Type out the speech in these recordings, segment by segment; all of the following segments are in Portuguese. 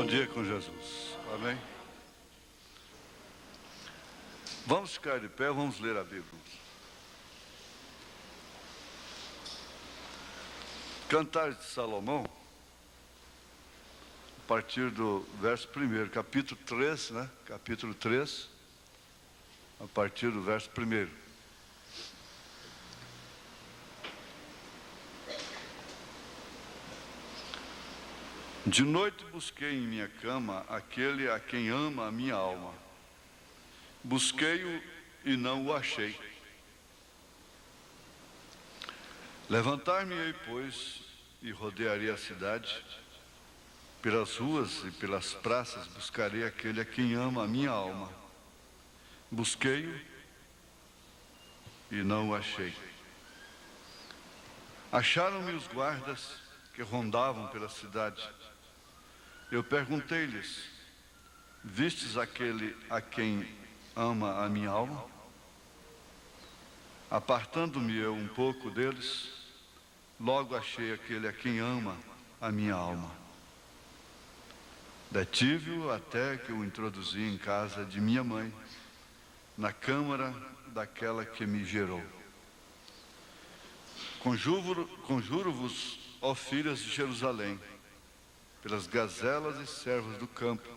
dia com Jesus. Amém? Vamos ficar de pé, vamos ler a Bíblia. Cantares de Salomão, a partir do verso 1, capítulo 3, né? Capítulo 3, a partir do verso 1. De noite busquei em minha cama aquele a quem ama a minha alma. Busquei-o e não o achei. Levantar-me-ei, pois, e rodearei a cidade. Pelas ruas e pelas praças buscarei aquele a quem ama a minha alma. Busquei-o e não o achei. Acharam-me os guardas que rondavam pela cidade. Eu perguntei-lhes: vistes aquele a quem ama a minha alma? Apartando-me eu um pouco deles, logo achei aquele a quem ama a minha alma. Detive-o até que o introduzi em casa de minha mãe, na câmara daquela que me gerou. Conjuro-vos, ó filhas de Jerusalém, pelas gazelas e servos do campo,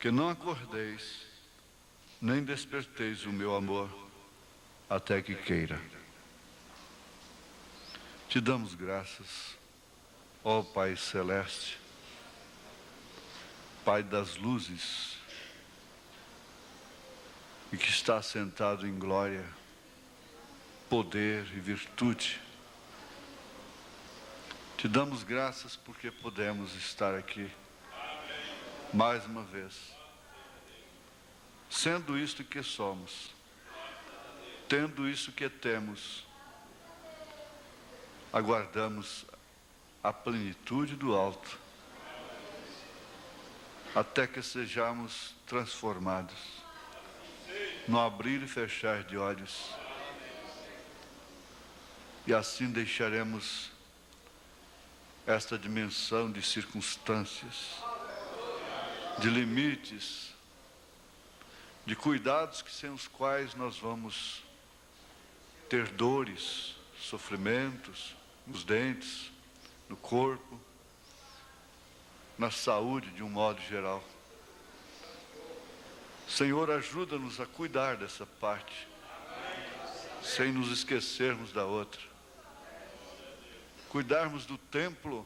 que não acordeis, nem desperteis o meu amor, até que queira. Te damos graças, ó Pai Celeste, Pai das luzes, e que está sentado em glória, poder e virtude. Te damos graças porque podemos estar aqui mais uma vez, sendo isto que somos, tendo isso que temos, aguardamos a plenitude do alto, até que sejamos transformados no abrir e fechar de olhos, e assim deixaremos esta dimensão de circunstâncias, de limites, de cuidados que sem os quais nós vamos ter dores, sofrimentos nos dentes, no corpo, na saúde de um modo geral. Senhor, ajuda-nos a cuidar dessa parte, sem nos esquecermos da outra. Cuidarmos do templo,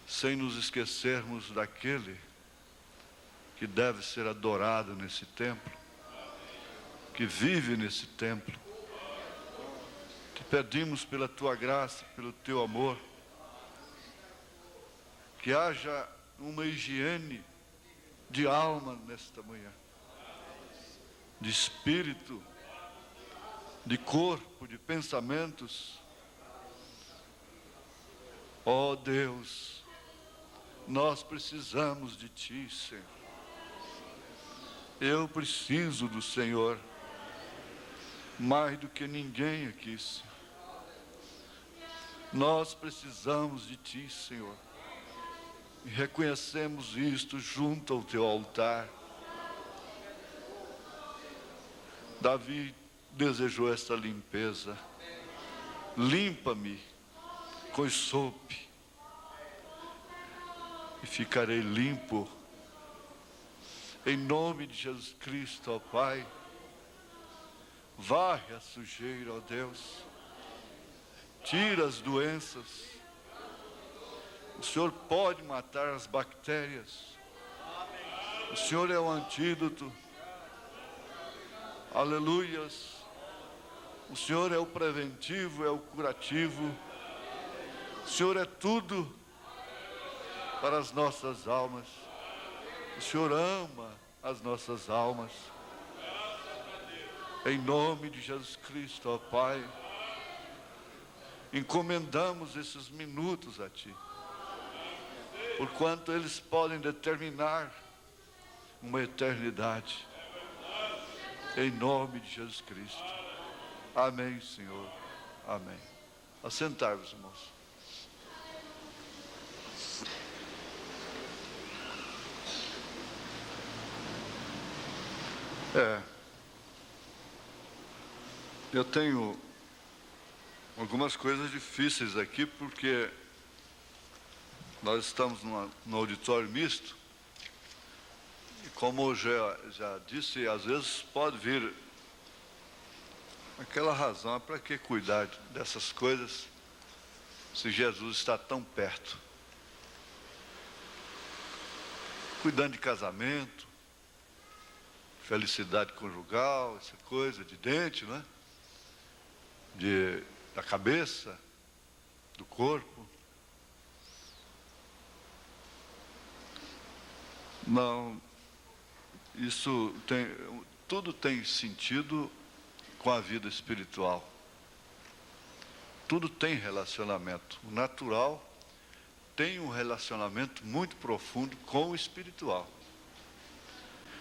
sem nos esquecermos daquele que deve ser adorado nesse templo, que vive nesse templo. Te pedimos pela tua graça, pelo teu amor, que haja uma higiene de alma nesta manhã, de espírito, de corpo, de pensamentos. Ó Deus, nós precisamos de Ti, Senhor. Eu preciso do Senhor mais do que ninguém aqui, Senhor. Nós precisamos de Ti, Senhor. E reconhecemos isto junto ao Teu altar. Davi desejou esta limpeza. Limpa-me com sope, e ficarei limpo. Em nome de Jesus Cristo, ó Pai, varre a sujeira, ó Deus, tira as doenças. O Senhor pode matar as bactérias. O Senhor é o antídoto. Aleluias. O Senhor é o preventivo, é o curativo. O Senhor é tudo para as nossas almas. O Senhor ama as nossas almas. Em nome de Jesus Cristo, ó Pai, encomendamos esses minutos a Ti, porquanto eles podem determinar uma eternidade. Em nome de Jesus Cristo. Amém, Senhor. Amém. Assentar-vos, irmãos. É, eu tenho algumas coisas difíceis aqui, porque nós estamos no auditório misto, e como eu já disse, às vezes pode vir aquela razão, para que cuidar dessas coisas se Jesus está tão perto? Cuidando de casamento, felicidade conjugal, essa coisa de dente, né? Da cabeça, do corpo. Não, tudo tem sentido com a vida espiritual. Tudo tem relacionamento. O natural tem um relacionamento muito profundo com o espiritual.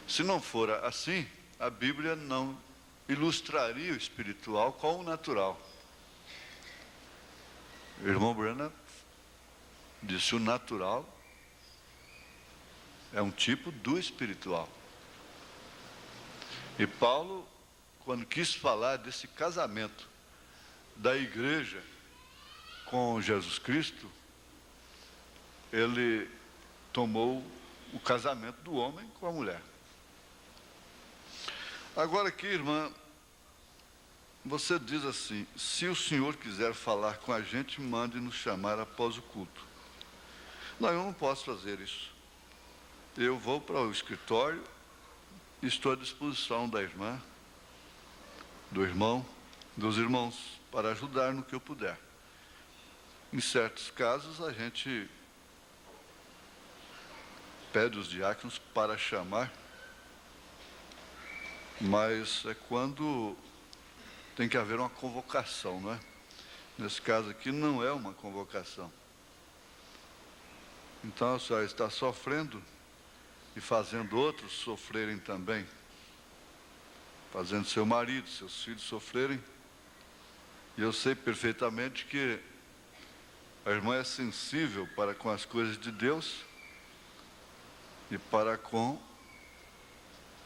Se não for assim, a Bíblia não ilustraria o espiritual com o natural. O irmão Branham disse: o natural é um tipo do espiritual. E Paulo, quando quis falar desse casamento da igreja com Jesus Cristo, ele tomou o casamento do homem com a mulher. Agora aqui, irmã, você diz assim: se o senhor quiser falar com a gente, mande nos chamar após o culto. Não, eu não posso fazer isso. Eu vou para o escritório e estou à disposição da irmã, do irmão, dos irmãos, para ajudar no que eu puder. Em certos casos, a gente pede os diáconos para chamar, mas é quando tem que haver uma convocação, não é? Nesse caso aqui não é uma convocação. Então a senhora está sofrendo e fazendo outros sofrerem também, fazendo seu marido, seus filhos sofrerem. E eu sei perfeitamente que a irmã é sensível para com as coisas de Deus e para com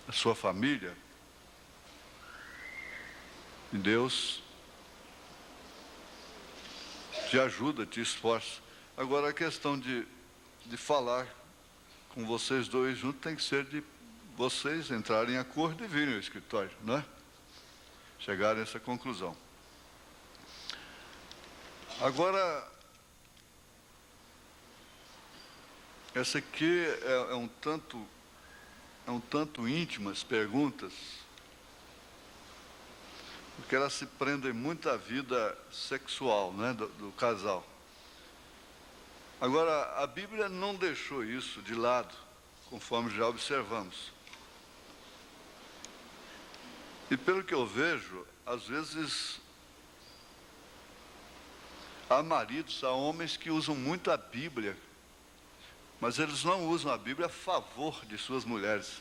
a sua família. E Deus te ajuda, te esforça. Agora a questão de falar com vocês dois juntos tem que ser de vocês entrarem em acordo e virem ao escritório, não é? Chegarem a essa conclusão. Agora, essa aqui é um tanto íntima, as perguntas, porque elas se prendem muito à vida sexual, né, do casal. Agora, a Bíblia não deixou isso de lado, conforme já observamos. E pelo que eu vejo, às vezes há maridos, há homens que usam muito a Bíblia, mas eles não usam a Bíblia a favor de suas mulheres.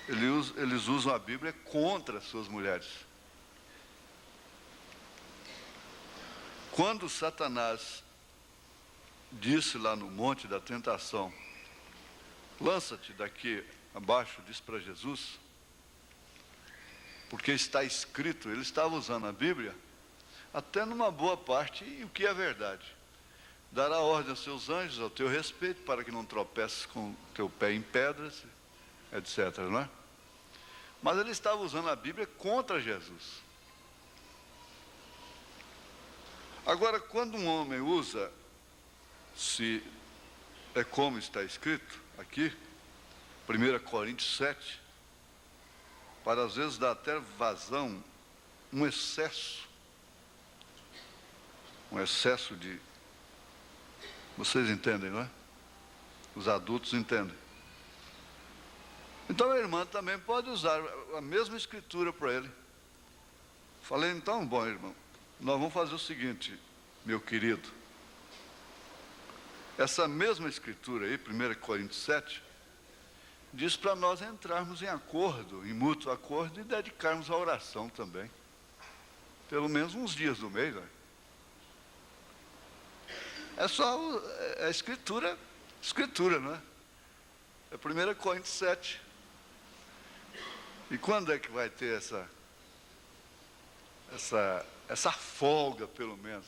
Eles usam a Bíblia contra suas mulheres. Quando Satanás disse lá no Monte da Tentação: lança-te daqui abaixo, disse para Jesus, porque está escrito, ele estava usando a Bíblia até numa boa parte, e o que é verdade: dará ordem aos seus anjos ao teu respeito, para que não tropeces com o teu pé em pedras, etc., não é? Mas ele estava usando a Bíblia contra Jesus. Agora, quando um homem usa, se é como está escrito aqui, 1 Coríntios 7, para às vezes dar até vazão, um excesso de... Vocês entendem, não é? Os adultos entendem. Então a irmã também pode usar a mesma escritura para ele. Falei: então, bom, irmão, nós vamos fazer o seguinte, meu querido. Essa mesma escritura aí, 1 Coríntios 7, diz para nós entrarmos em acordo, em mútuo acordo, e dedicarmos à oração também. Pelo menos uns dias do mês, né? É só a escritura, não é? É 1 Coríntios 7. E quando é que vai ter essa folga, pelo menos?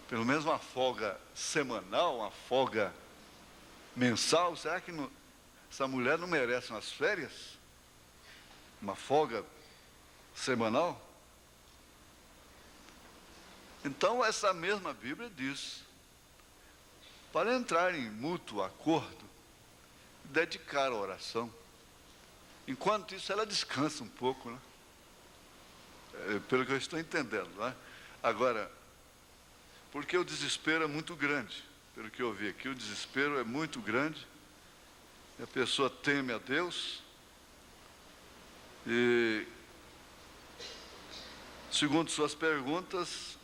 Pelo menos uma folga semanal, uma folga mensal? Será que essa mulher não merece umas férias? Uma folga semanal? Então, essa mesma Bíblia diz, para entrar em mútuo acordo, dedicar a oração. Enquanto isso, ela descansa um pouco, né? Pelo que eu estou entendendo, né? Agora, porque o desespero é muito grande, pelo que eu vi aqui, o desespero é muito grande, e a pessoa teme a Deus, e, segundo suas perguntas,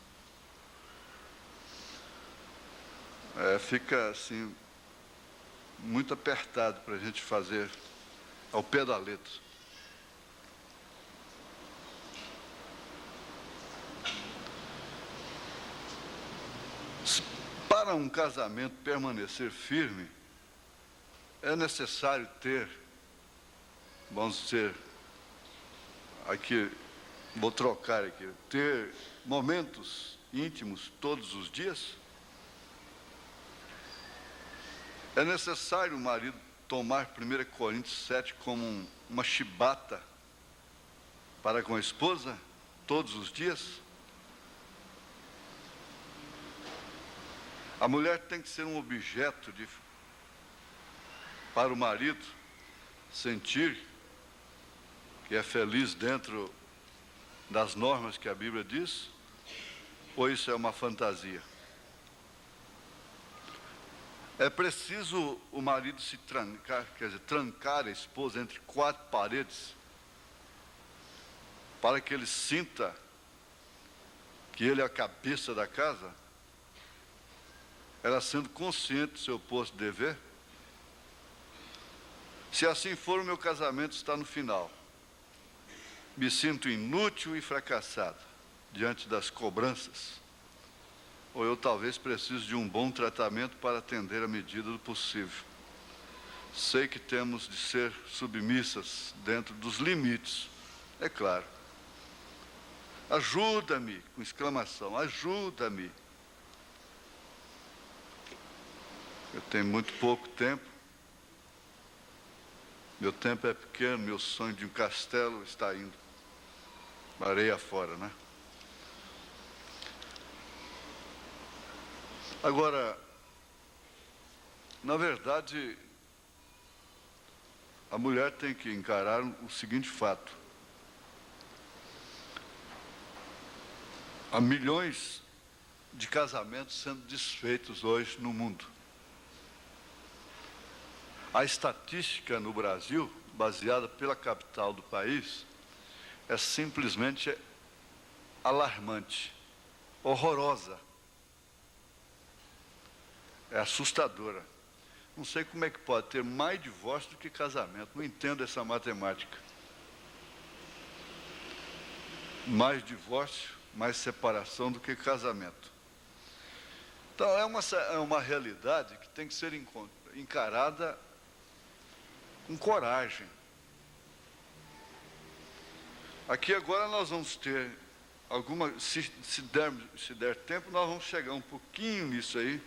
fica assim, muito apertado para a gente fazer ao pé da letra. Para um casamento permanecer firme, é necessário ter, vamos dizer, aqui, vou trocar aqui, ter momentos íntimos todos os dias? É necessário o marido tomar 1 Coríntios 7 como uma chibata para com a esposa todos os dias? A mulher tem que ser um objeto para o marido sentir que é feliz dentro das normas que a Bíblia diz? Ou isso é uma fantasia? É preciso o marido se trancar, quer dizer, trancar a esposa entre 4 paredes, para que ele sinta que ele é a cabeça da casa? Ela sendo consciente do seu posto de dever? Se assim for, o meu casamento está no final. Me sinto inútil e fracassado diante das cobranças. Ou eu talvez preciso de um bom tratamento para atender à medida do possível. Sei que temos de ser submissas dentro dos limites, é claro. Ajuda-me, com exclamação, ajuda-me. Eu tenho muito pouco tempo. Meu tempo é pequeno, meu sonho de um castelo está indo areia fora, né? Agora, na verdade, a mulher tem que encarar o seguinte fato. Há milhões de casamentos sendo desfeitos hoje no mundo. A estatística no Brasil, baseada pela capital do país, é simplesmente alarmante, horrorosa. É assustadora. Não sei como é que pode ter mais divórcio do que casamento. Não entendo essa matemática. Mais divórcio, mais separação do que casamento. Então, é uma realidade que tem que ser encarada com coragem. Aqui agora nós vamos ter se der tempo, nós vamos chegar um pouquinho nisso aí,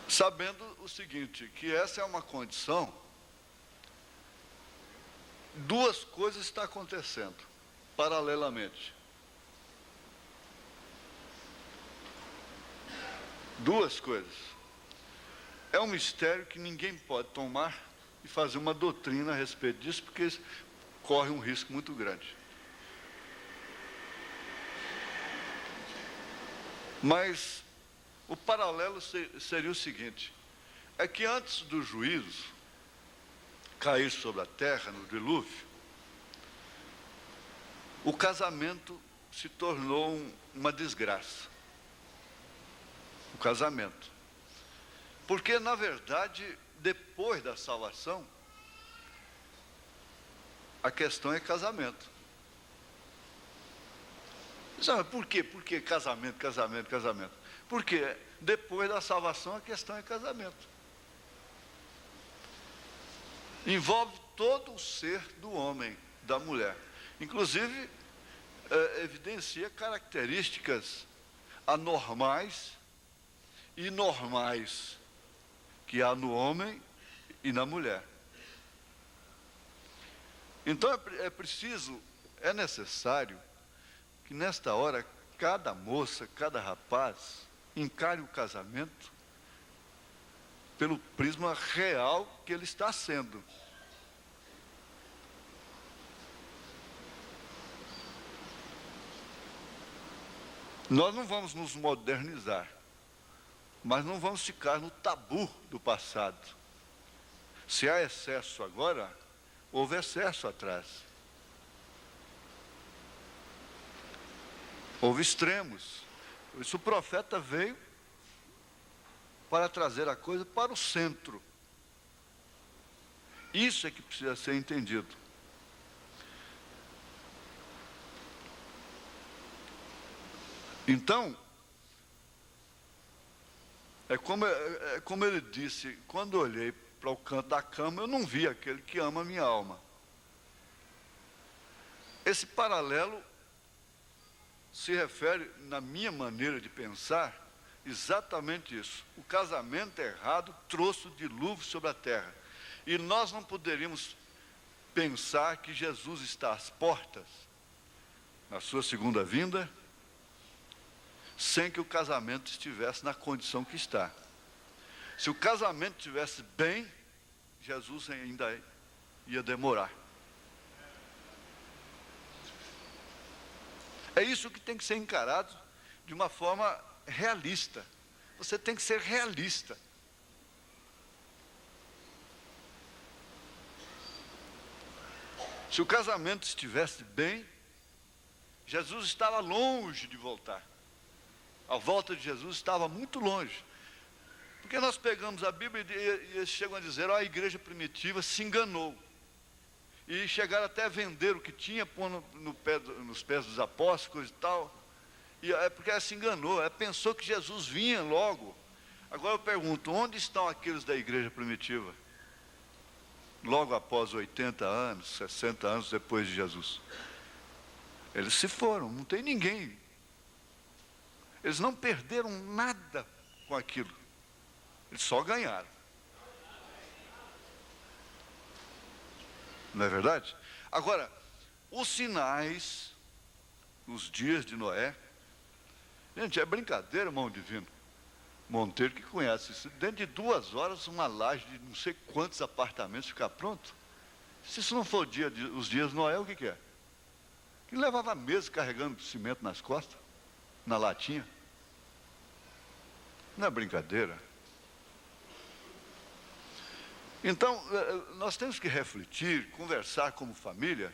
sabendo o seguinte, que essa é uma condição, 2 coisas estão acontecendo paralelamente. 2 coisas. É um mistério que ninguém pode tomar e fazer uma doutrina a respeito disso, porque corre um risco muito grande. Mas o paralelo seria o seguinte, é que antes do juízo cair sobre a terra, no dilúvio, o casamento se tornou uma desgraça. O casamento. Porque, na verdade, depois da salvação, a questão é casamento. Sabe por quê? Por que casamento? Porque depois da salvação a questão é casamento. envolve todo o ser do homem, da mulher. Inclusive, evidencia características anormais e normais que há no homem e na mulher. Então é necessário que nesta hora cada moça, cada rapaz encare o casamento pelo prisma real que ele está sendo. Nós não vamos nos modernizar, mas não vamos ficar no tabu do passado. Se há excesso agora, houve excesso atrás. Houve extremos. Por isso o profeta veio para trazer a coisa para o centro. Isso é que precisa ser entendido. Então, é como ele disse, quando eu olhei para o canto da cama, eu não vi aquele que ama a minha alma. Esse paralelo se refere, na minha maneira de pensar, exatamente isso. O casamento errado trouxe o dilúvio sobre a terra. E nós não poderíamos pensar que Jesus está às portas, na sua segunda vinda, sem que o casamento estivesse na condição que está. Se o casamento estivesse bem, Jesus ainda ia demorar. É isso que tem que ser encarado de uma forma realista. Você tem que ser realista. Se o casamento estivesse bem, Jesus estava longe de voltar. A volta de Jesus estava muito longe. Porque nós pegamos a Bíblia e eles chegam a dizer, a igreja primitiva se enganou. E chegaram até a vender o que tinha, pôr nos pés dos apóstolos e tal. E é porque ela se enganou, ela pensou que Jesus vinha logo. Agora eu pergunto, onde estão aqueles da igreja primitiva? Logo após 80 anos, 60 anos depois de Jesus. Eles se foram, não tem ninguém. Eles não perderam nada com aquilo. Eles só ganharam. Não é verdade? Agora, os sinais, nos dias de Noé, gente, é brincadeira, irmão divino. Monteiro que conhece isso. Dentro de 2 horas, uma laje de não sei quantos apartamentos ficar pronto. Se isso não for os dias de Noé, o que é? Que levava meses carregando cimento nas costas, na latinha. Não é brincadeira. Então, nós temos que refletir, conversar como família,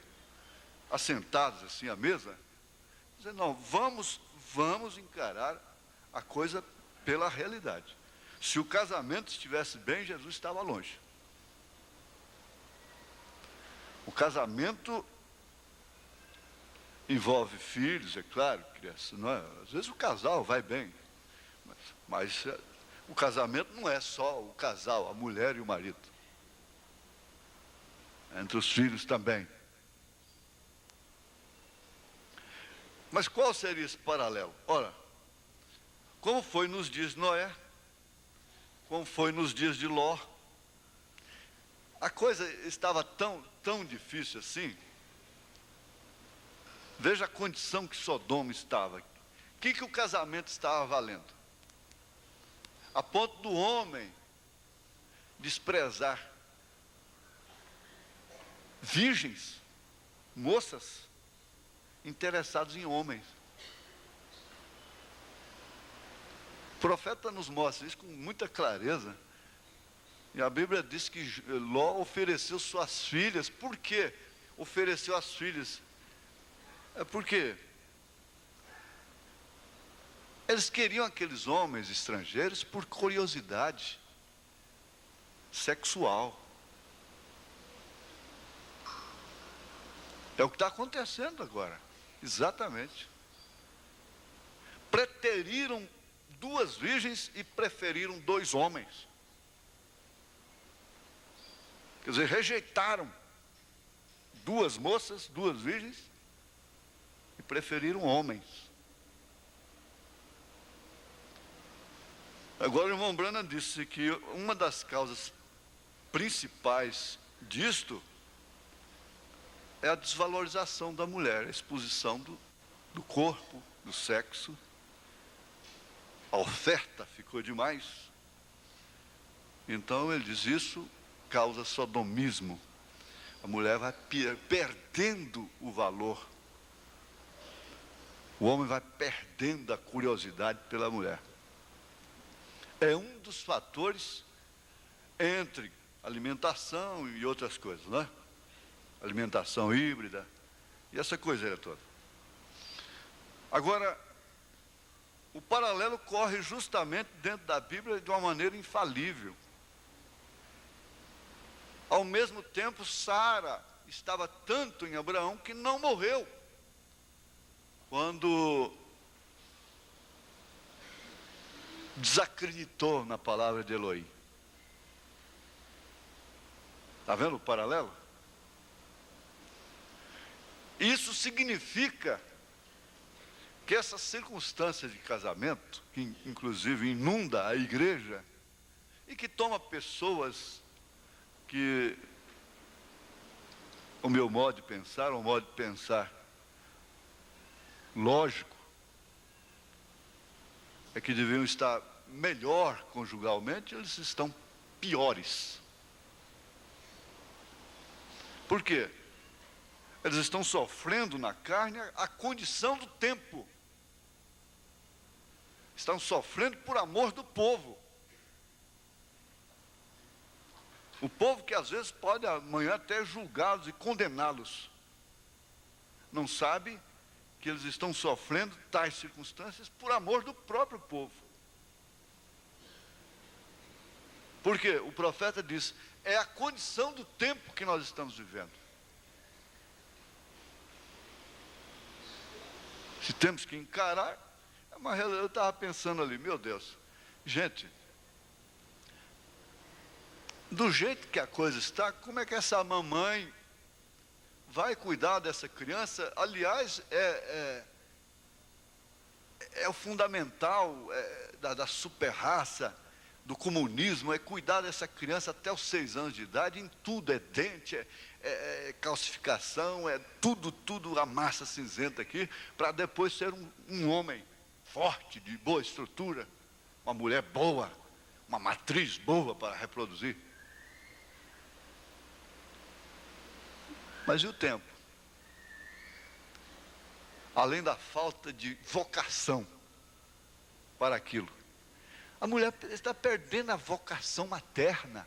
assentados assim à mesa, dizer, não, vamos encarar a coisa pela realidade. Se o casamento estivesse bem, Jesus estava longe. O casamento envolve filhos, é claro, crianças, não é? Às vezes o casal vai bem, mas o casamento não é só o casal, a mulher e o marido. Entre os filhos também. Mas qual seria esse paralelo? Ora, como foi nos dias de Noé, como foi nos dias de Ló, a coisa estava tão difícil assim. Veja a condição que Sodoma estava. O que o casamento estava valendo? A ponto do homem desprezar virgens, moças, interessados em homens. O profeta nos mostra isso com muita clareza. E a Bíblia diz que Ló ofereceu suas filhas. Por que ofereceu as filhas? É porque eles queriam aqueles homens estrangeiros por curiosidade sexual. É o que está acontecendo agora, exatamente. Preteriram 2 virgens e preferiram 2 homens. Quer dizer, rejeitaram duas moças, duas virgens, e preferiram homens. Agora o irmão Branham disse que uma das causas principais disto é a desvalorização da mulher, a exposição do corpo, do sexo. A oferta ficou demais. Então ele diz, isso causa sodomismo. A mulher vai perdendo o valor. O homem vai perdendo a curiosidade pela mulher. É um dos fatores entre alimentação e outras coisas, não é? Alimentação híbrida e essa coisa toda. Agora, o paralelo corre justamente dentro da Bíblia de uma maneira infalível. Ao mesmo tempo, Sara estava tanto em Abraão que não morreu. Quando desacreditou na palavra de Elohim. Está vendo o paralelo? Isso significa que essas circunstâncias de casamento, que inclusive inunda a igreja, e que toma pessoas que, o meu modo de pensar, o modo de pensar lógico, é que deviam estar melhor conjugalmente, eles estão piores. Por quê? Eles estão sofrendo na carne a condição do tempo. Estão sofrendo por amor do povo. O povo que às vezes pode amanhã até julgá-los e condená-los. Não sabe que eles estão sofrendo tais circunstâncias por amor do próprio povo. Porque o profeta diz, é a condição do tempo que nós estamos vivendo. Se temos que encarar, eu estava pensando ali, meu Deus, gente, do jeito que a coisa está, como é que essa mamãe vai cuidar dessa criança? Aliás, é o fundamental da super-raça, do comunismo, é cuidar dessa criança até os 6 anos de idade, em tudo, é dente, é calcificação, é tudo a massa cinzenta aqui, para depois ser um homem forte, de boa estrutura, uma mulher boa, uma matriz boa para reproduzir. Mas e o tempo? Além da falta de vocação para aquilo, a mulher está perdendo a vocação materna.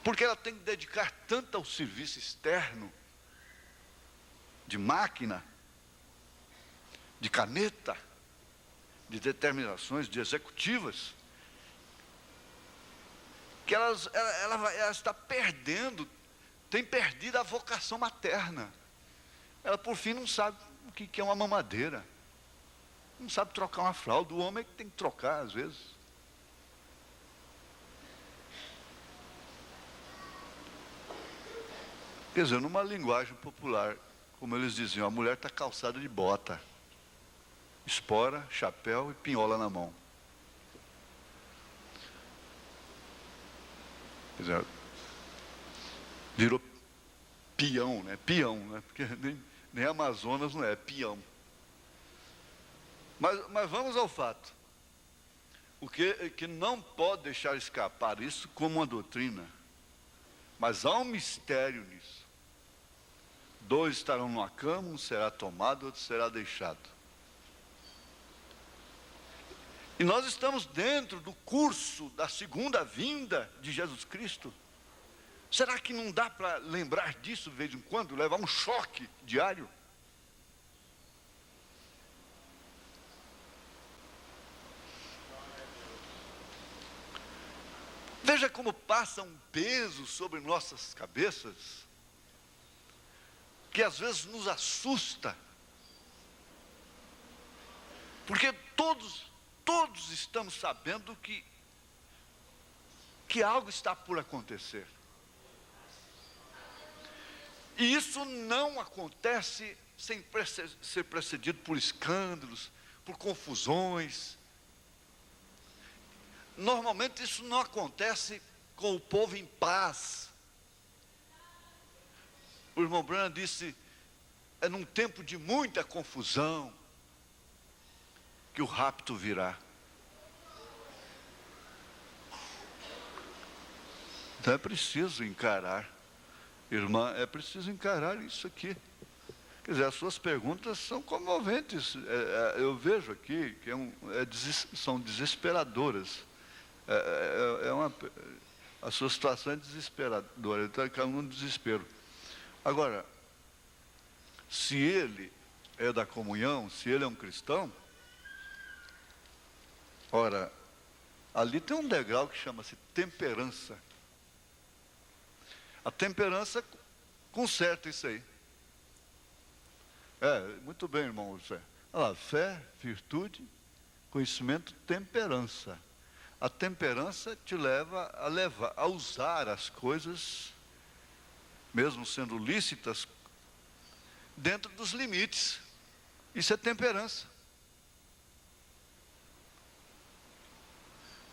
Porque ela tem que dedicar tanto ao serviço externo, de máquina, de caneta, de determinações, de executivas, que ela está perdendo, tem perdido a vocação materna. Ela, por fim, não sabe o que é uma mamadeira. Não sabe trocar uma fralda. O homem é que tem que trocar, às vezes. Quer dizer, numa linguagem popular, como eles diziam, a mulher está calçada de bota, espora, chapéu e pinhola na mão. Quer dizer, virou peão, né? Peão, né? Porque nem Amazonas não é peão. Mas vamos ao fato. O que não pode deixar escapar isso como uma doutrina. Mas há um mistério nisso. 2 estarão numa cama, um será tomado, outro será deixado. E nós estamos dentro do curso da segunda vinda de Jesus Cristo. Será que não dá para lembrar disso de vez em quando, levar um choque diário? Veja como passa um peso sobre nossas cabeças, que às vezes nos assusta, porque todos estamos sabendo que que algo está por acontecer. E isso não acontece sem ser precedido por escândalos, por confusões. Normalmente isso não acontece com o povo em paz. O irmão Branham disse, é num tempo de muita confusão que o rapto virá. Então é preciso encarar, irmã, é preciso encarar isso aqui. Quer dizer, as suas perguntas são comoventes. Eu vejo aqui que são desesperadoras. A sua situação é desesperadora, ele está caindo num desespero. Agora, se ele é da comunhão, se ele é um cristão, ora, ali tem um degrau que chama-se temperança. A temperança conserta isso aí. Muito bem, irmão José. Olha lá, fé, virtude, conhecimento, temperança. A temperança te leva a usar as coisas, mesmo sendo lícitas, dentro dos limites. Isso é temperança.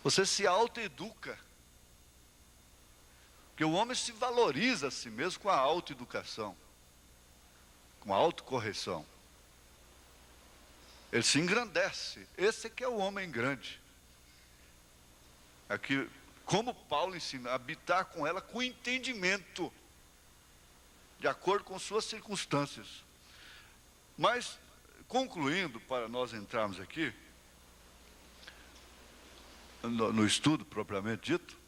Você se autoeduca. Porque o homem se valoriza a si mesmo com a autoeducação, com a autocorreção. Ele se engrandece. Esse é que é o homem grande. Aqui, como Paulo ensina, habitar com ela com entendimento, de acordo com suas circunstâncias. Mas, concluindo, para nós entrarmos aqui, no estudo propriamente dito,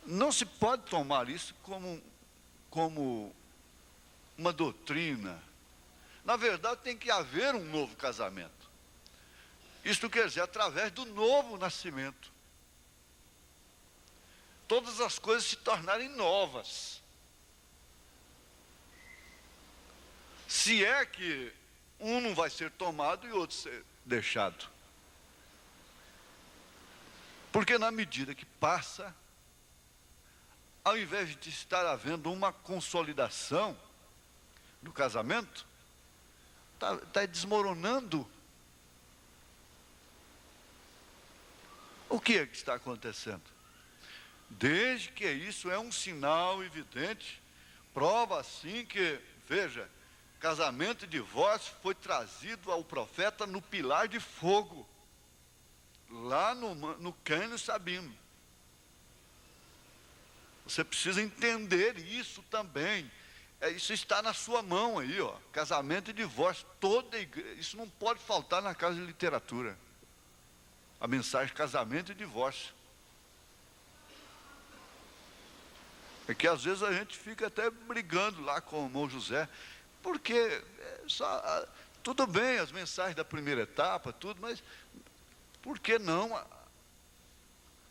não se pode tomar isso como uma doutrina. Na verdade, tem que haver um novo casamento. Isto quer dizer, através do novo nascimento. Todas as coisas se tornarem novas. Se é que um não vai ser tomado e o outro ser deixado. Porque na medida que passa, ao invés de estar havendo uma consolidação do casamento, está desmoronando. O que é que está acontecendo? Desde que isso é um sinal evidente, prova assim que, veja, casamento e divórcio foi trazido ao profeta no pilar de fogo, lá no Cânion Sabino. Você precisa entender isso também. Isso está na sua mão aí, ó. Casamento e divórcio, toda igreja, isso não pode faltar na casa de literatura. A mensagem casamento e divórcio. É que às vezes a gente fica até brigando lá com o irmão José, porque tudo bem as mensagens da primeira etapa, tudo, mas por que não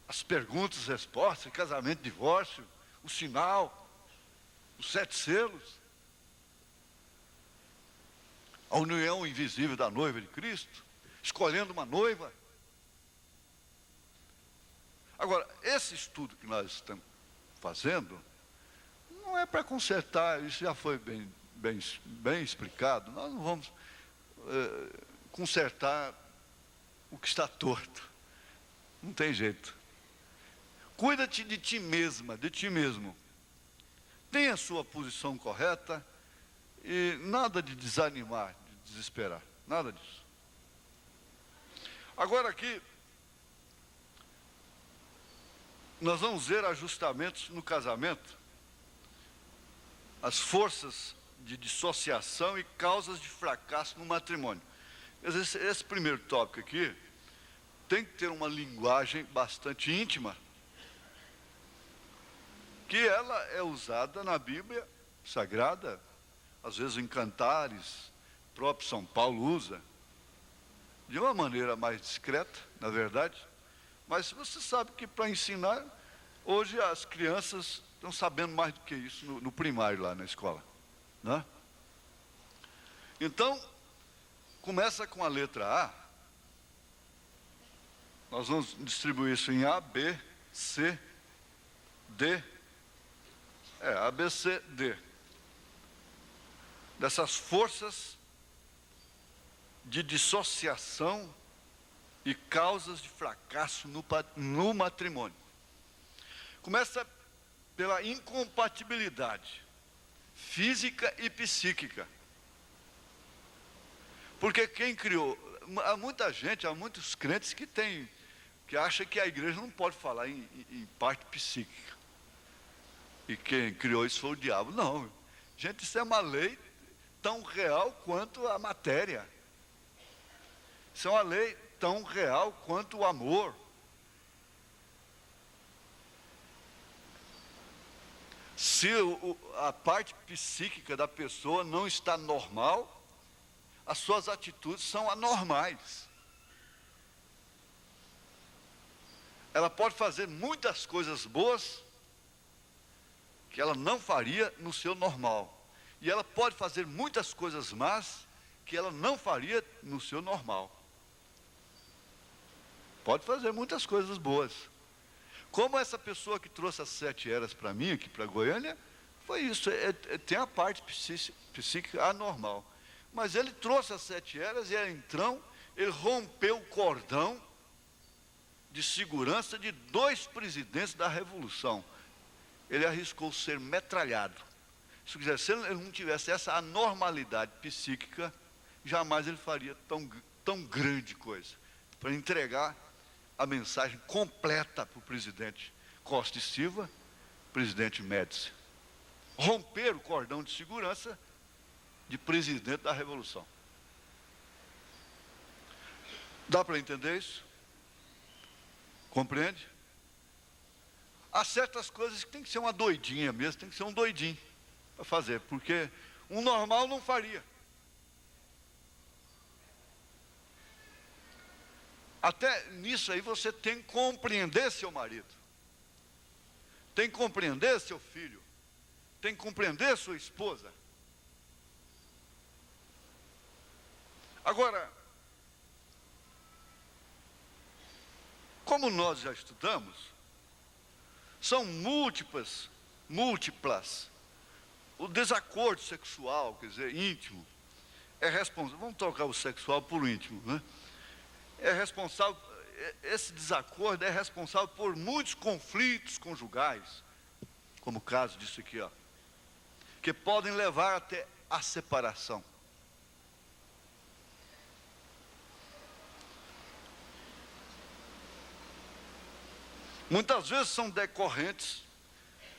as perguntas, respostas, casamento, divórcio, o sinal, os 7 selos, a união invisível da noiva de Cristo, escolhendo uma noiva. Agora, esse estudo que nós estamos fazendo, não é para consertar, isso já foi bem explicado, nós não vamos consertar o que está torto, não tem jeito. Cuida-te de ti mesma, de ti mesmo. Tenha a sua posição correta e nada de desanimar, de desesperar, nada disso. Agora aqui, nós vamos ver ajustamentos no casamento, as forças de dissociação e causas de fracasso no matrimônio. Esse primeiro tópico aqui tem que ter uma linguagem bastante íntima, que ela é usada na Bíblia Sagrada, às vezes em cantares, o próprio São Paulo usa, de uma maneira mais discreta, na verdade. Mas você sabe que para ensinar, hoje as crianças estão sabendo mais do que isso no primário lá na escola, né? Então, começa com a letra A, Nós vamos distribuir isso em A, B, C, D. A, B, C, D. Dessas forças de dissociação e causas de fracasso no matrimônio. Começa pela incompatibilidade física e psíquica. Porque quem criou, há muita gente, há muitos crentes que acham que a igreja não pode falar em parte psíquica. E quem criou isso foi o diabo. Não, gente, isso é uma lei tão real quanto a matéria. Isso é uma lei tão real quanto o amor. Se a parte psíquica da pessoa não está normal, as suas atitudes são anormais. Ela pode fazer muitas coisas boas que ela não faria no seu normal. E ela pode fazer muitas coisas más que ela não faria no seu normal. Pode fazer muitas coisas boas. Como essa pessoa que trouxe as 7 eras para mim, aqui para Goiânia, foi isso. Tem a parte psíquica anormal. Mas ele trouxe as 7 eras e então ele rompeu o cordão de segurança de 2 presidentes da Revolução. Ele arriscou ser metralhado. Se ele não tivesse essa anormalidade psíquica, jamais ele faria tão grande coisa. Para entregar a mensagem completa para o presidente Costa e Silva, presidente Médici. Romper o cordão de segurança de presidente da Revolução. Dá para entender isso? Compreende? Há certas coisas que tem que ser uma doidinha mesmo, tem que ser um doidinho para fazer, porque um normal não faria. Até nisso aí você tem que compreender seu marido, tem que compreender seu filho, tem que compreender sua esposa. Agora, como nós já estudamos, são múltiplas. O desacordo sexual, quer dizer, íntimo, é responsável. Vamos trocar o sexual por íntimo, né? Esse desacordo é responsável por muitos conflitos conjugais, como o caso disso aqui, ó, que podem levar até a separação. Muitas vezes são decorrentes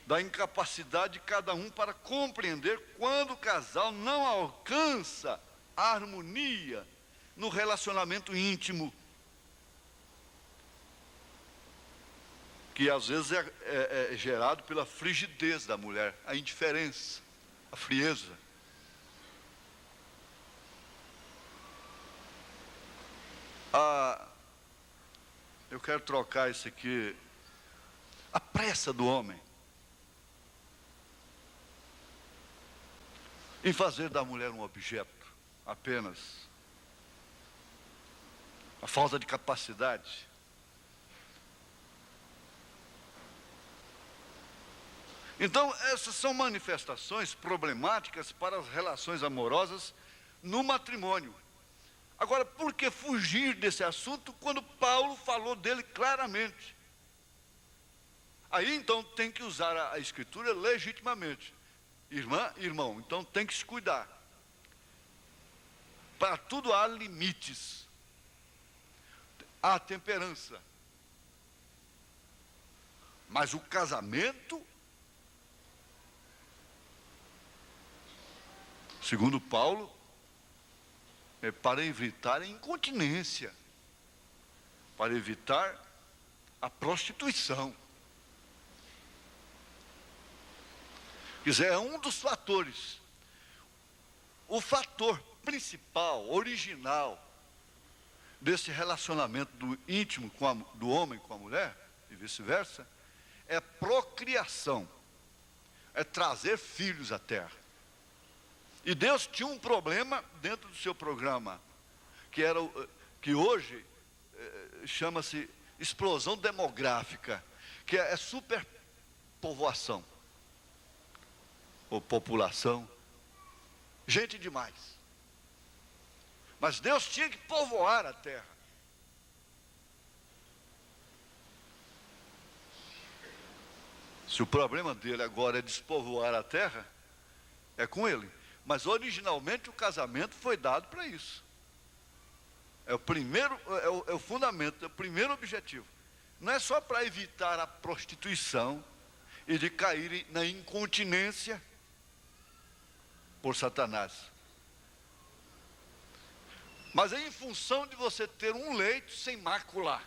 da incapacidade de cada um para compreender quando o casal não alcança a harmonia no relacionamento íntimo, que às vezes é gerado pela frigidez da mulher, a indiferença, a frieza. Eu quero trocar isso aqui, a pressa do homem em fazer da mulher um objeto apenas, a falta de capacidade. Então, essas são manifestações problemáticas para as relações amorosas no matrimônio. Agora, por que fugir desse assunto quando Paulo falou dele claramente? Aí, então, tem que usar a Escritura legitimamente. Irmão, então tem que se cuidar. Para tudo há limites. Há temperança. Mas o casamento, segundo Paulo, é para evitar a incontinência, para evitar a prostituição. Quer dizer, é um dos fatores. O fator principal, original, desse relacionamento do íntimo do homem com a mulher, e vice-versa, é procriação, é trazer filhos à terra. E Deus tinha um problema dentro do seu programa, que hoje chama-se explosão demográfica, que é superpovoação, ou população, gente demais. Mas Deus tinha que povoar a terra. Se o problema dele agora é despovoar a terra, é com ele. Mas originalmente o casamento foi dado para isso. É o primeiro, é o fundamento, é o primeiro objetivo. Não é só para evitar a prostituição e de cair na incontinência por Satanás. Mas é em função de você ter um leito sem mácula,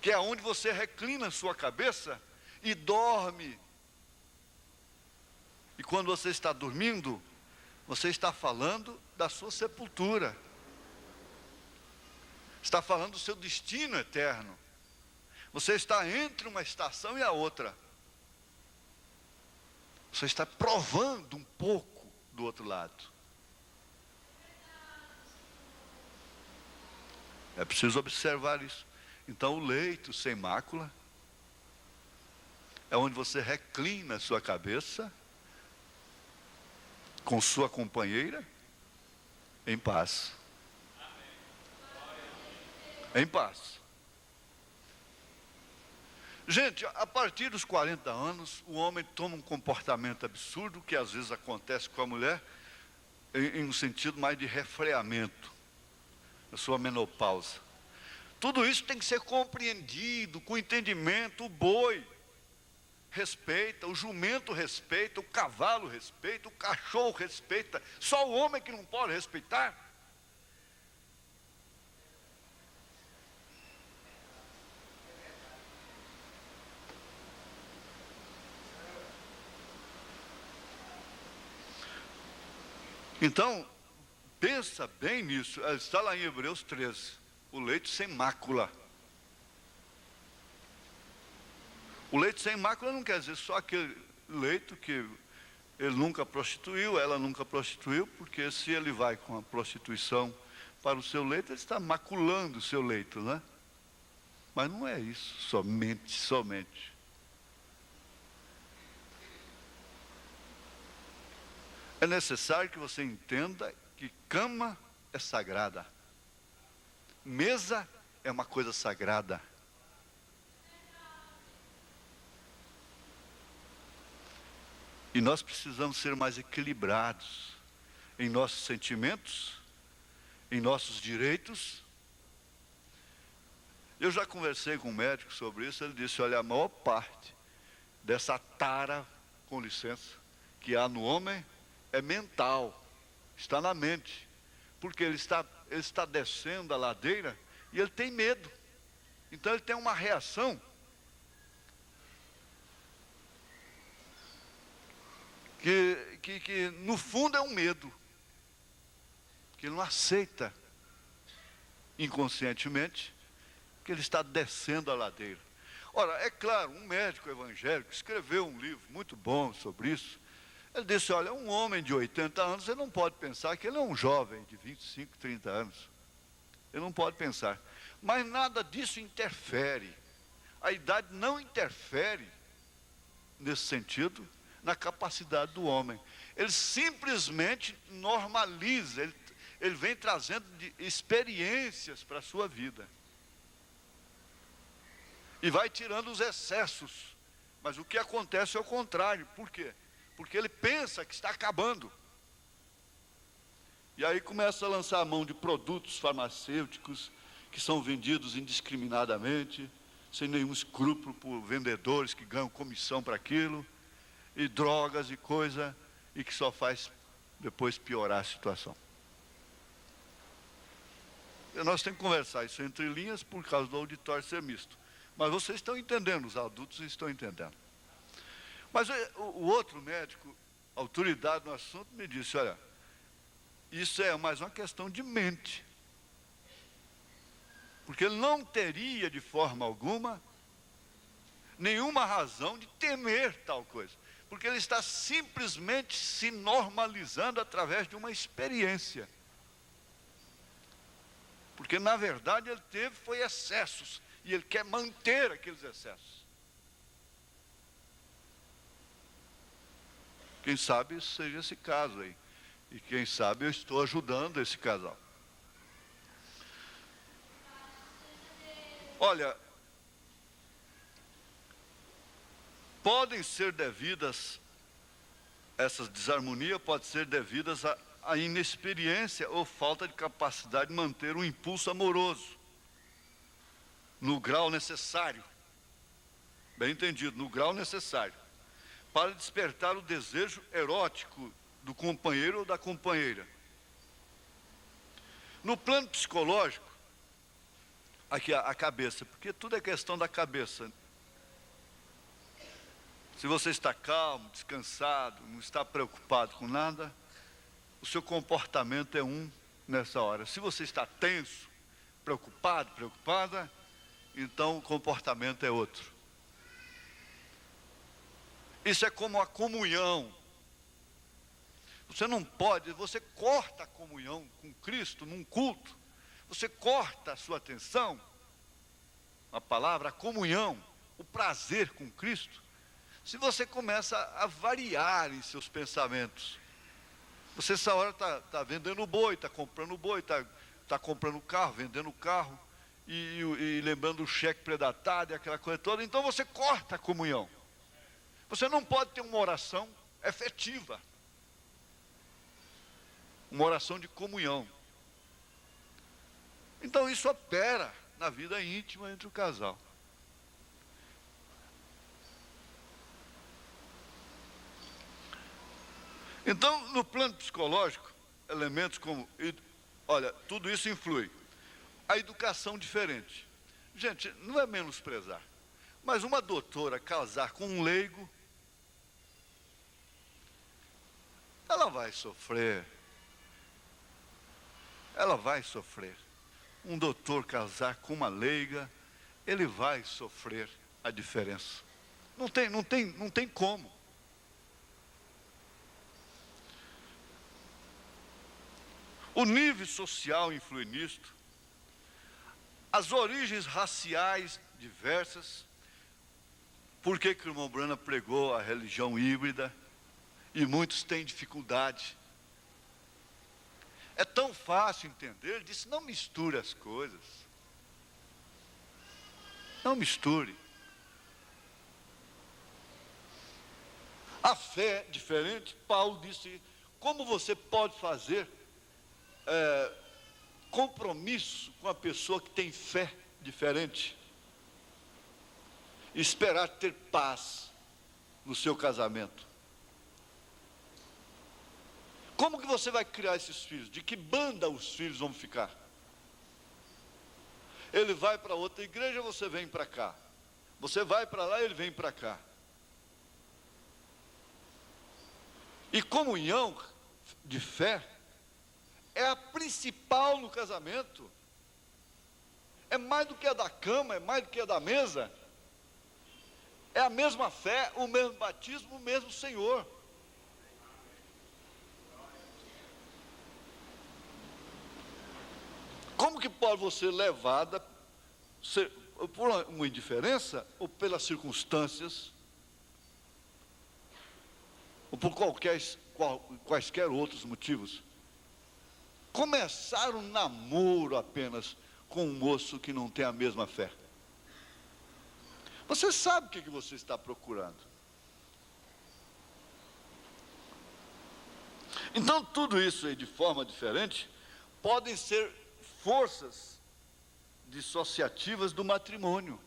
que é onde você reclina a sua cabeça e dorme. E quando você está dormindo, você está falando da sua sepultura. Está falando do seu destino eterno. Você está entre uma estação e a outra. Você está provando um pouco do outro lado. É preciso observar isso. Então, o leito sem mácula é onde você reclina a sua cabeça com sua companheira em paz. Em paz. Gente, a partir dos 40 anos, o homem toma um comportamento absurdo, que às vezes acontece com a mulher, em um sentido mais de refreamento, na sua menopausa. Tudo isso tem que ser compreendido, com entendimento. O boi respeita, o jumento respeita, o cavalo respeita, o cachorro respeita. Só o homem que não pode respeitar. Então, pensa bem nisso. Está lá em Hebreus 13. O leito sem mácula. O leito sem mácula não quer dizer só aquele leito que ele nunca prostituiu, ela nunca prostituiu, porque se ele vai com a prostituição para o seu leito, ele está maculando o seu leito, né? Mas não é isso, somente. É necessário que você entenda que cama é sagrada. Mesa é uma coisa sagrada. E nós precisamos ser mais equilibrados em nossos sentimentos, em nossos direitos. Eu já conversei com um médico sobre isso, ele disse, olha, a maior parte dessa tara, com licença, que há no homem é mental, está na mente. Porque ele está descendo a ladeira e ele tem medo. Então ele tem uma reação que no fundo é um medo. Que ele não aceita inconscientemente que ele está descendo a ladeira. Ora, é claro, um médico evangélico escreveu um livro muito bom sobre isso. Ele disse, olha, um homem de 80 anos, você não pode pensar que ele é um jovem de 25, 30 anos. Ele não pode pensar. Mas nada disso interfere. A idade não interfere, nesse sentido, na capacidade do homem. Ele simplesmente normaliza, ele vem trazendo experiências para a sua vida. E vai tirando os excessos. Mas o que acontece é o contrário. Por quê? Porque ele pensa que está acabando. E aí começa a lançar a mão de produtos farmacêuticos que são vendidos indiscriminadamente, sem nenhum escrúpulo por vendedores que ganham comissão para aquilo, e drogas e coisa, e que só faz depois piorar a situação. E nós temos que conversar isso entre linhas por causa do auditório ser misto. Mas vocês estão entendendo, os adultos estão entendendo. Mas o outro médico, autoridade no assunto, me disse, olha, isso é mais uma questão de mente. Porque ele não teria, de forma alguma, nenhuma razão de temer tal coisa. Porque ele está simplesmente se normalizando através de uma experiência. Porque, na verdade, ele teve foi excessos. E ele quer manter aqueles excessos. Quem sabe isso seja esse caso aí. E quem sabe eu estou ajudando esse casal. Olha, podem ser devidas, essas desarmonias podem ser devidas à inexperiência ou falta de capacidade de manter um impulso amoroso no grau necessário, bem entendido, no grau necessário, para despertar o desejo erótico do companheiro ou da companheira. No plano psicológico, aqui a cabeça, porque tudo é questão da cabeça. Se você está calmo, descansado, não está preocupado com nada, o seu comportamento é um nessa hora. Se você está tenso, preocupado, preocupada, então o comportamento é outro. Isso é como a comunhão. Você não pode, você corta a comunhão com Cristo num culto, você corta a sua atenção, a palavra, a comunhão, o prazer com Cristo, se você começa a variar em seus pensamentos. Você essa hora está vendendo boi, está comprando boi, está comprando carro, vendendo carro, e lembrando o cheque predatário, aquela coisa toda, então você corta a comunhão. Você não pode ter uma oração efetiva, uma oração de comunhão. Então isso opera na vida íntima entre o casal. Então, no plano psicológico, elementos como, olha, tudo isso influi. A educação diferente. Gente, não é menosprezar, mas uma doutora casar com um leigo, ela vai sofrer. Ela vai sofrer. Um doutor casar com uma leiga, ele vai sofrer a diferença. Não tem como. O nível social influi nisto. As origens raciais diversas. Por que o irmão Brana pregou a religião híbrida? E muitos têm dificuldade. É tão fácil entender, ele disse, não misture as coisas. Não misture. A fé diferente, Paulo disse, como você pode fazer compromisso com a pessoa que tem fé diferente? E esperar ter paz no seu casamento. Como que você vai criar esses filhos? De que banda os filhos vão ficar? Ele vai para outra igreja, você vem para cá. Você vai para lá, ele vem para cá. E comunhão de fé é a principal no casamento. É mais do que a da cama, é mais do que a da mesa. É a mesma fé, o mesmo batismo, o mesmo Senhor. Como que pode você levada por uma indiferença, ou pelas circunstâncias, ou por quaisquer outros motivos, começar um namoro apenas com um moço que não tem a mesma fé? Você sabe o que você está procurando. Então tudo isso aí de forma diferente podem ser forças dissociativas do matrimônio.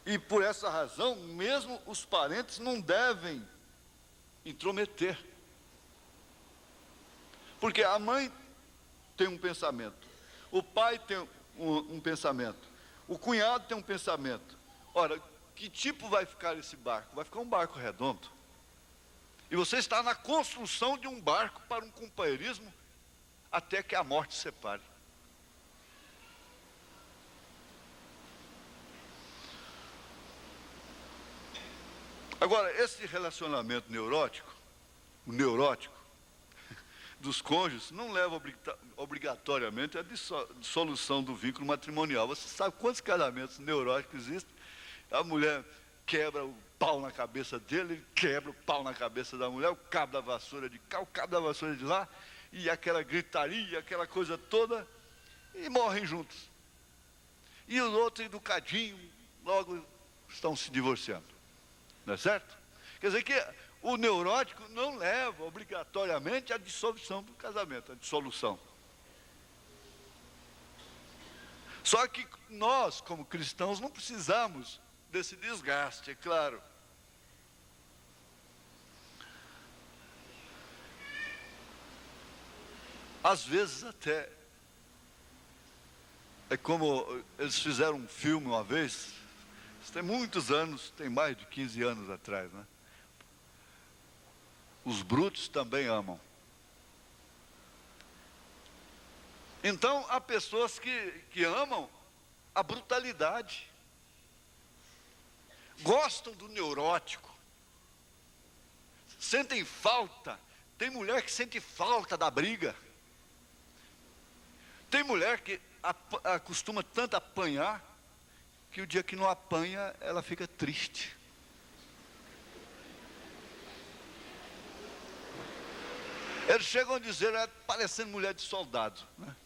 E por essa razão, mesmo os parentes não devem intrometer. Porque a mãe tem um pensamento, o pai tem um pensamento, o cunhado tem um pensamento. Ora, que tipo vai ficar esse barco? Vai ficar um barco redondo. E você está na construção de um barco para um companheirismo até que a morte separe. Agora, esse relacionamento neurótico, o neurótico, dos cônjuges não leva obrigatoriamente à dissolução do vínculo matrimonial. Você sabe quantos casamentos neuróticos existem? A mulher quebra o pau na cabeça dele, ele quebra o pau na cabeça da mulher, o cabo da vassoura de cá, o cabo da vassoura de lá, e aquela gritaria, aquela coisa toda, e morrem juntos. E os outros, educadinhos, logo estão se divorciando. Não é certo? Quer dizer que o neurótico não leva obrigatoriamente à dissolução do casamento, à dissolução. Só que nós, como cristãos, não precisamos desse desgaste, é claro. Às vezes até, é como eles fizeram um filme uma vez, isso tem muitos anos, tem mais de 15 anos atrás, né? Os brutos também amam. Então, há pessoas que amam a brutalidade, gostam do neurótico, sentem falta. Tem mulher que sente falta da briga. Tem mulher que acostuma tanto apanhar, que o dia que não apanha, ela fica triste. Eles chegam a dizer, parecendo mulher de soldado, né?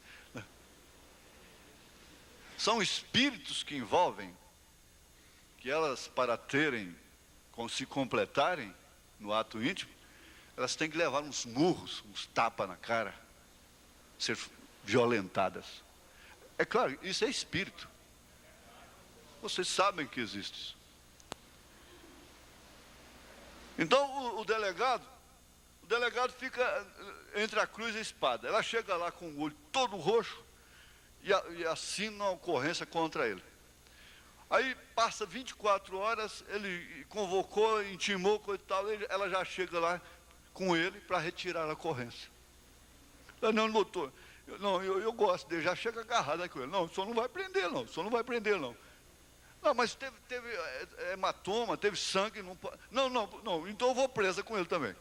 São espíritos que envolvem, que elas, para se completarem no ato íntimo, elas têm que levar uns murros, uns tapas na cara, ser violentadas. É claro, isso é espírito. Vocês sabem que existe isso. Então o delegado fica entre a cruz e a espada. Ela chega lá com o olho todo roxo e assina uma ocorrência contra ele. Aí passa 24 horas, ele convocou, intimou, coisa e tal, ela já chega lá com ele para retirar a ocorrência. Não, doutor, eu gosto dele, já chega agarrada com ele. Não, o senhor não vai prender não, o senhor não vai prender não. Não, mas teve hematoma, teve sangue, não pode. Não, então eu vou presa com ele também.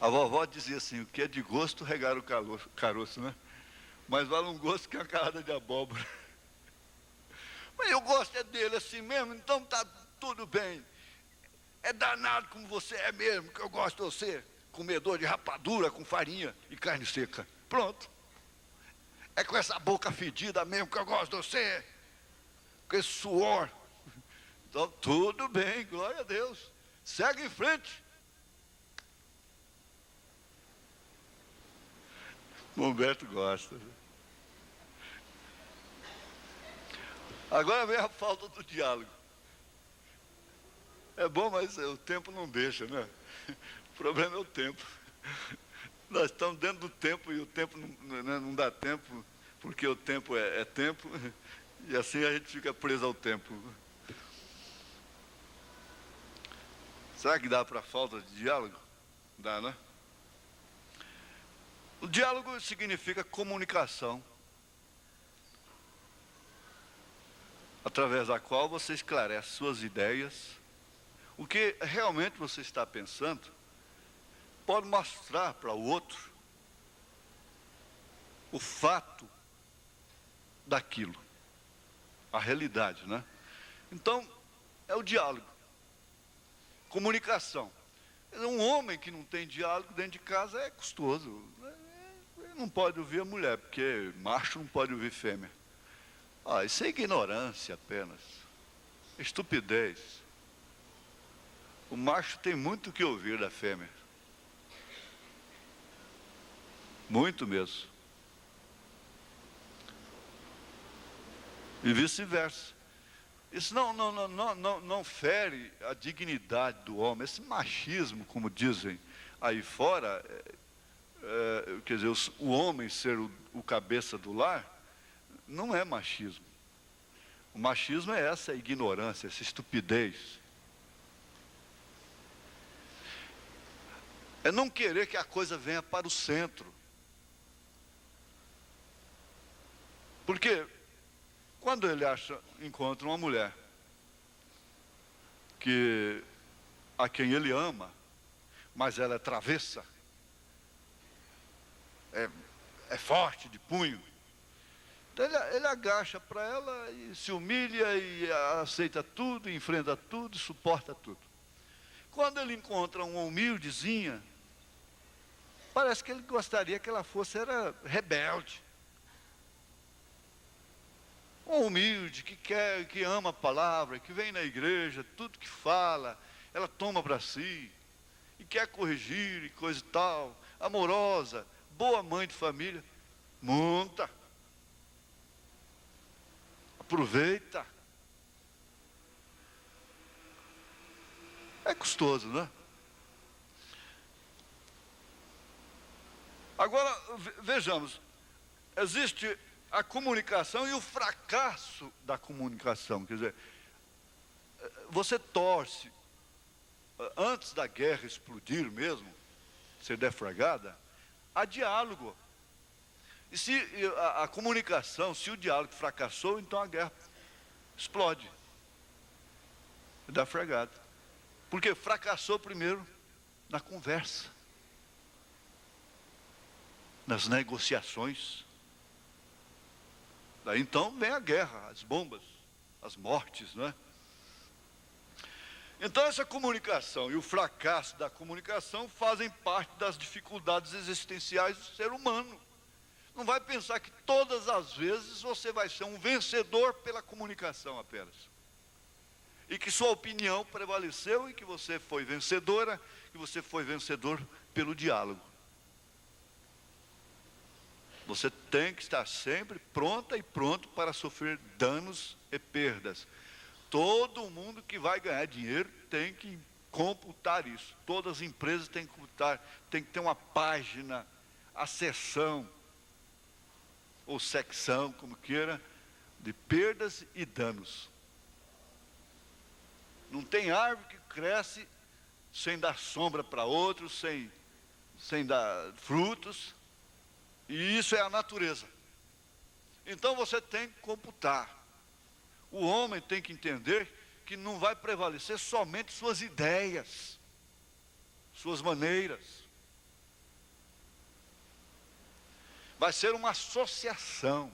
A vovó dizia assim, o que é de gosto, regar o caroço, né? Mas vale um gosto que a carrada de abóbora. Mas eu gosto é dele assim mesmo, então tá tudo bem. É danado como você é mesmo, que eu gosto de você. Comedor de rapadura com farinha e carne seca. Pronto. É com essa boca fedida mesmo que eu gosto de você. Com esse suor. Então tudo bem, glória a Deus. Segue em frente. O Humberto gosta. Agora vem a falta do diálogo. É bom, mas o tempo não deixa, né? O problema é o tempo. Nós estamos dentro do tempo e o tempo não dá tempo, porque o tempo é tempo, e assim a gente fica preso ao tempo. Será que dá para falta de diálogo? Dá, né? O diálogo significa comunicação, através da qual você esclarece suas ideias, o que realmente você está pensando, pode mostrar para o outro o fato daquilo, a realidade, né? Então, é o diálogo, comunicação. Um homem que não tem diálogo dentro de casa é custoso. Ele não pode ouvir a mulher, porque macho não pode ouvir fêmea. Isso é ignorância apenas, estupidez. O macho tem muito o que ouvir da fêmea. Muito mesmo. E vice-versa. Isso não fere a dignidade do homem. Esse machismo, como dizem aí fora, quer dizer, o homem ser o cabeça do lar, não é machismo. O machismo é essa ignorância, essa estupidez. É não querer que a coisa venha para o centro. Porque quando ele encontra uma mulher que a quem ele ama, mas ela é travessa, é forte de punho. Então ele agacha para ela e se humilha e aceita tudo, enfrenta tudo, suporta tudo. Quando ele encontra uma humildezinha, parece que ele gostaria que ela era rebelde. Um humilde, que ama a palavra, que vem na igreja, tudo que fala, ela toma para si, e quer corrigir e coisa e tal, amorosa, boa mãe de família. Monta. Aproveita. É custoso, né? Agora, vejamos, existe a comunicação e o fracasso da comunicação. Quer dizer, você torce, antes da guerra explodir mesmo, ser deflagrada, há diálogo. E se a comunicação, se o diálogo fracassou, então a guerra explode. Deflagrada. Porque fracassou primeiro na conversa, nas negociações. Daí então vem a guerra, as bombas, as mortes, não é? Então essa comunicação e o fracasso da comunicação fazem parte das dificuldades existenciais do ser humano. Não vai pensar que todas as vezes você vai ser um vencedor pela comunicação apenas. E que sua opinião prevaleceu e que você foi vencedora, que você foi vencedor pelo diálogo. Você tem que estar sempre pronta e pronto para sofrer danos e perdas. Todo mundo que vai ganhar dinheiro tem que computar isso. Todas as empresas têm que computar, tem que ter uma página, a seção, ou secção, como queira, de perdas e danos. Não tem árvore que cresce sem dar sombra para outros, sem dar frutos. E isso é a natureza. Então você tem que computar. O homem tem que entender que não vai prevalecer somente suas ideias, suas maneiras. Vai ser uma associação.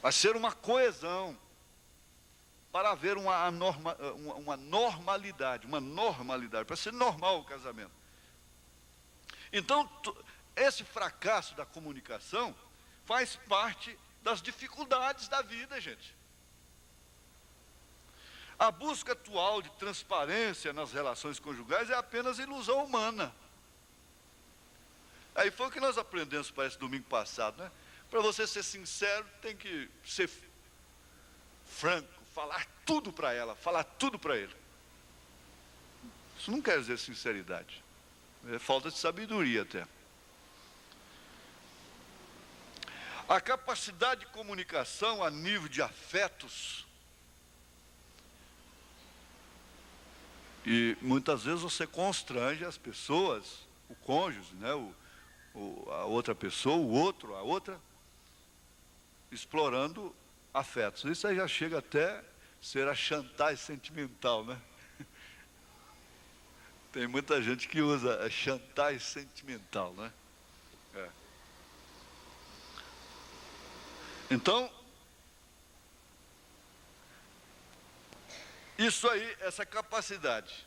Vai ser uma coesão para haver uma normalidade, para ser normal o casamento. Então, esse fracasso da comunicação faz parte das dificuldades da vida, gente. A busca atual de transparência nas relações conjugais é apenas ilusão humana. Aí foi o que nós aprendemos, parece, domingo passado, né? Para você ser sincero, tem que ser franco, falar tudo para ela, falar tudo para ele. Isso não quer dizer sinceridade. É falta de sabedoria até. A capacidade de comunicação a nível de afetos. E muitas vezes você constrange as pessoas, o cônjuge, né? A outra pessoa, o outro, a outra, explorando afetos. Isso aí já chega até ser a chantagem sentimental, né? Tem muita gente que usa a chantagem sentimental, né? Então, isso aí, essa capacidade,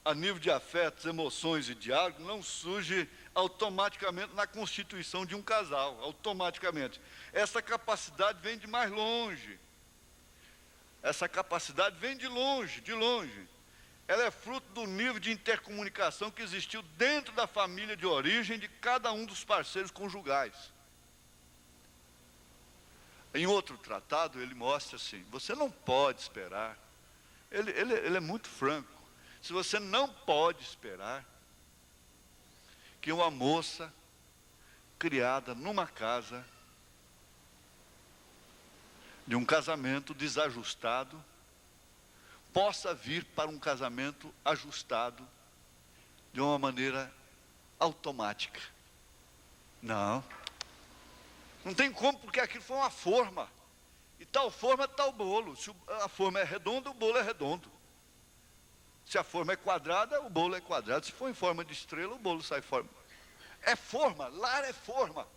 a nível de afetos, emoções e diálogo, não surge automaticamente na constituição de um casal, automaticamente. Essa capacidade vem de mais longe. Essa capacidade vem de longe, de longe. Ela é fruto do nível de intercomunicação que existiu dentro da família de origem de cada um dos parceiros conjugais. Em outro tratado, ele mostra assim, você não pode esperar, ele é muito franco, se você não pode esperar que uma moça criada numa casa, de um casamento desajustado, possa vir para um casamento ajustado de uma maneira automática. Não tem como, porque aquilo foi uma forma. E tal forma, tal bolo. Se a forma é redonda, o bolo é redondo. Se a forma é quadrada, o bolo é quadrado. Se for em forma de estrela, o bolo sai em forma. É forma, lar é forma.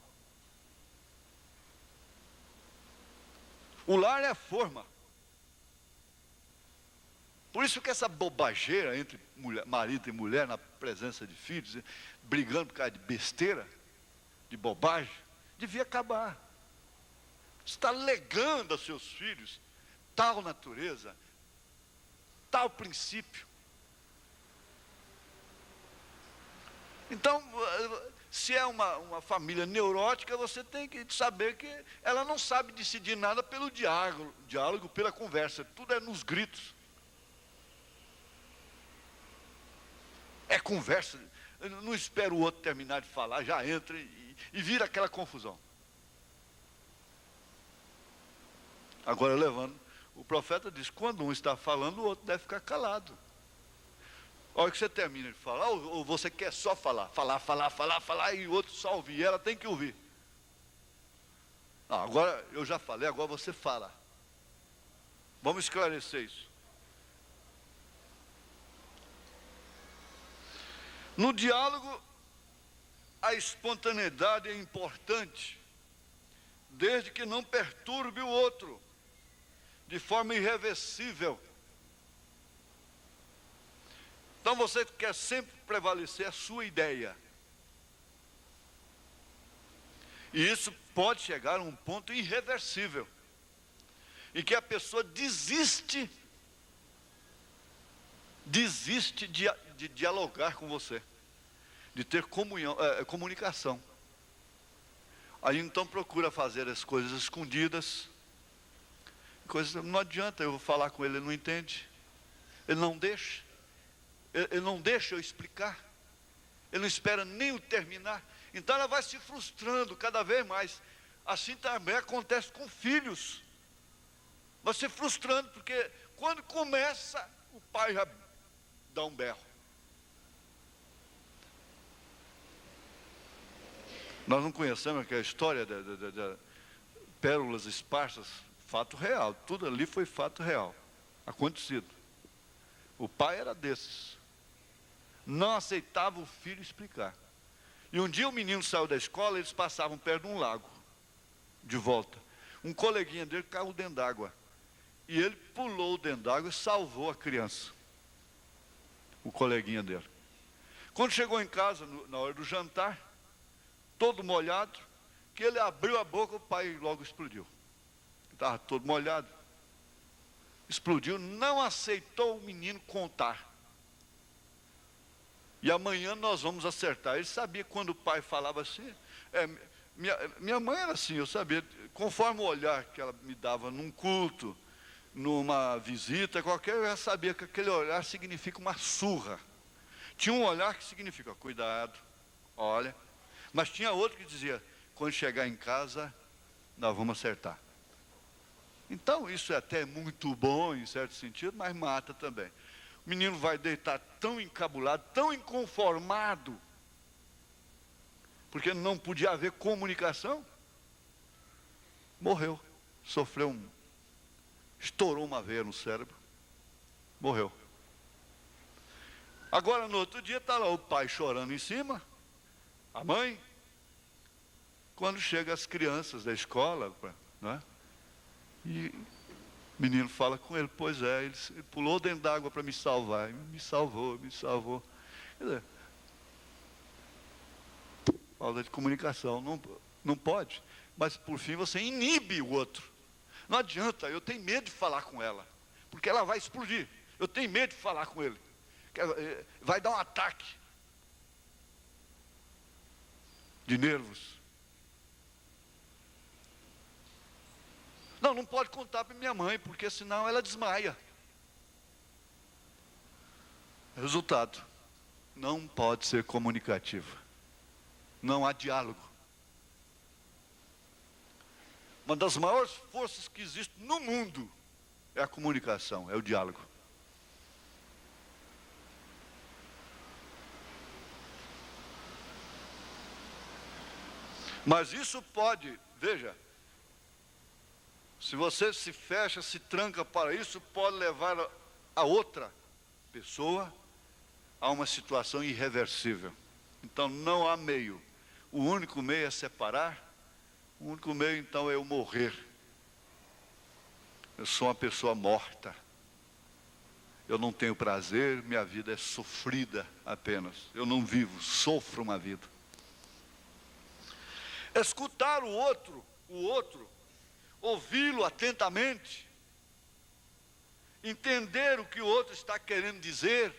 O lar é forma. Por isso que essa bobageira entre marido e mulher na presença de filhos, brigando por causa de besteira, de bobagem, devia acabar. Você está legando aos seus filhos tal natureza, tal princípio. Então, se é uma família neurótica, você tem que saber que ela não sabe decidir nada pelo diálogo, pela conversa, tudo é nos gritos. É conversa, eu não espero o outro terminar de falar, já entra e vira aquela confusão. Agora levando, o profeta diz, quando um está falando, o outro deve ficar calado. A hora que você termina de falar, ou você quer só falar, e o outro só ouvir, e ela tem que ouvir. Agora eu já falei, agora você fala. Vamos esclarecer isso. No diálogo, a espontaneidade é importante, desde que não perturbe o outro, de forma irreversível. Então você quer sempre prevalecer a sua ideia. E isso pode chegar a um ponto irreversível, em que a pessoa desiste de dialogar com você, de ter comunicação. Aí então procura fazer as coisas escondidas. Não adianta, eu vou falar com ele, ele não entende. Ele não deixa. Ele não deixa eu explicar. Ele não espera nem eu terminar. Então ela vai se frustrando cada vez mais. Assim também acontece com filhos. Vai se frustrando, porque quando começa, o pai já dá um berro. Nós não conhecemos aquela história de pérolas esparsas, fato real. Tudo ali foi fato real, acontecido. O pai era desses. Não aceitava o filho explicar. E um dia o menino saiu da escola, eles passavam perto de um lago, de volta. Um coleguinha dele caiu dentro d'água. E ele pulou dentro d'água e salvou a criança. O coleguinha dele. Quando chegou em casa, na hora do jantar, todo molhado, que ele abriu a boca, o pai logo explodiu. Estava todo molhado. Explodiu, não aceitou o menino contar. E amanhã nós vamos acertar. Ele sabia quando o pai falava assim. Minha mãe era assim, eu sabia. Conforme o olhar que ela me dava num culto, numa visita qualquer, eu já sabia que aquele olhar significa uma surra. Tinha um olhar que significa, cuidado, olha. Mas tinha outro que dizia, quando chegar em casa, nós vamos acertar. Então isso é até muito bom em certo sentido, mas mata também. O menino vai deitar tão encabulado, tão inconformado, porque não podia haver comunicação. Morreu, estourou uma veia no cérebro, morreu. Agora no outro dia está lá o pai chorando em cima, a mãe. Quando chegam as crianças da escola, não é? E o menino fala com ele, pois é, ele pulou dentro d'água para me salvar, me salvou. Quer dizer, falta de comunicação, não pode, mas por fim você inibe o outro. Não adianta, eu tenho medo de falar com ela, porque ela vai explodir, eu tenho medo de falar com ele, vai dar um ataque de nervos. Não pode contar para minha mãe, porque senão ela desmaia. Resultado, não pode ser comunicativa. Não há diálogo. Uma das maiores forças que existe no mundo é a comunicação, é o diálogo. Mas isso pode, veja, Se você se fecha, se tranca para isso, pode levar a outra pessoa a uma situação irreversível. Então não há meio. O único meio é separar. O único meio então é eu morrer. Eu sou uma pessoa morta. Eu não tenho prazer, minha vida é sofrida apenas. Eu não vivo, sofro uma vida. Escutar o outro, ouvi-lo atentamente, entender o que o outro está querendo dizer,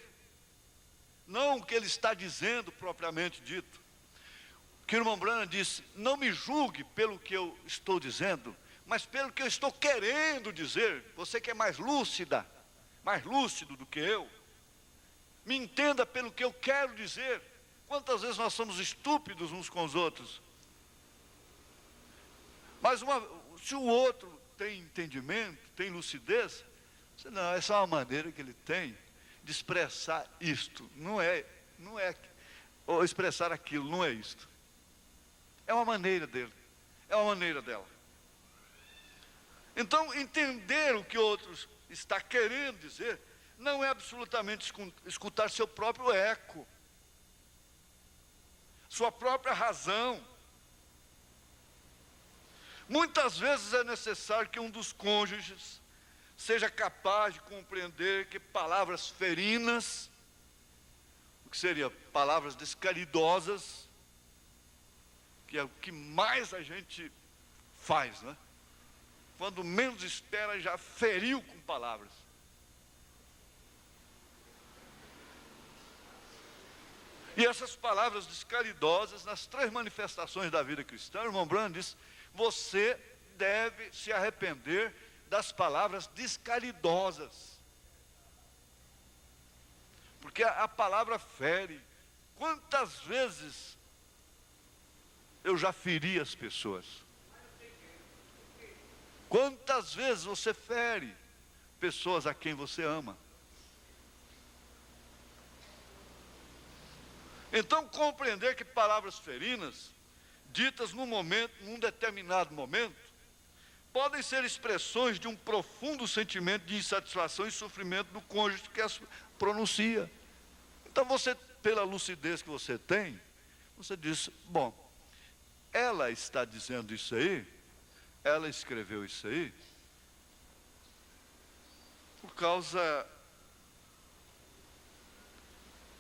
não o que ele está dizendo propriamente dito. Que o irmão Branham disse: não me julgue pelo que eu estou dizendo, mas pelo que eu estou querendo dizer. Você que é mais lúcida, mais lúcido do que eu, me entenda pelo que eu quero dizer. Quantas vezes nós somos estúpidos uns com os outros? Mas se o outro tem entendimento, tem lucidez, não, essa é uma maneira que ele tem de expressar isto. Não é, ou expressar aquilo, não é isto. É uma maneira dele, é uma maneira dela. Então, entender o que o outro está querendo dizer, não é absolutamente escutar seu próprio eco, sua própria razão. Muitas vezes é necessário que um dos cônjuges seja capaz de compreender que palavras ferinas, o que seria palavras descaridosas, que é o que mais a gente faz, né? Quando menos espera, já feriu com palavras. E essas palavras descaridosas, nas 3 manifestações da vida cristã, o irmão Branham diz: você deve se arrepender das palavras descaridosas. Porque a palavra fere. Quantas vezes eu já feri as pessoas? Quantas vezes você fere pessoas a quem você ama? Então, compreender que palavras ferinas, ditas num determinado momento, podem ser expressões de um profundo sentimento de insatisfação e sofrimento do cônjuge que as pronuncia. Então você, pela lucidez que você tem, você diz: bom, ela está dizendo isso aí, ela escreveu isso aí, por causa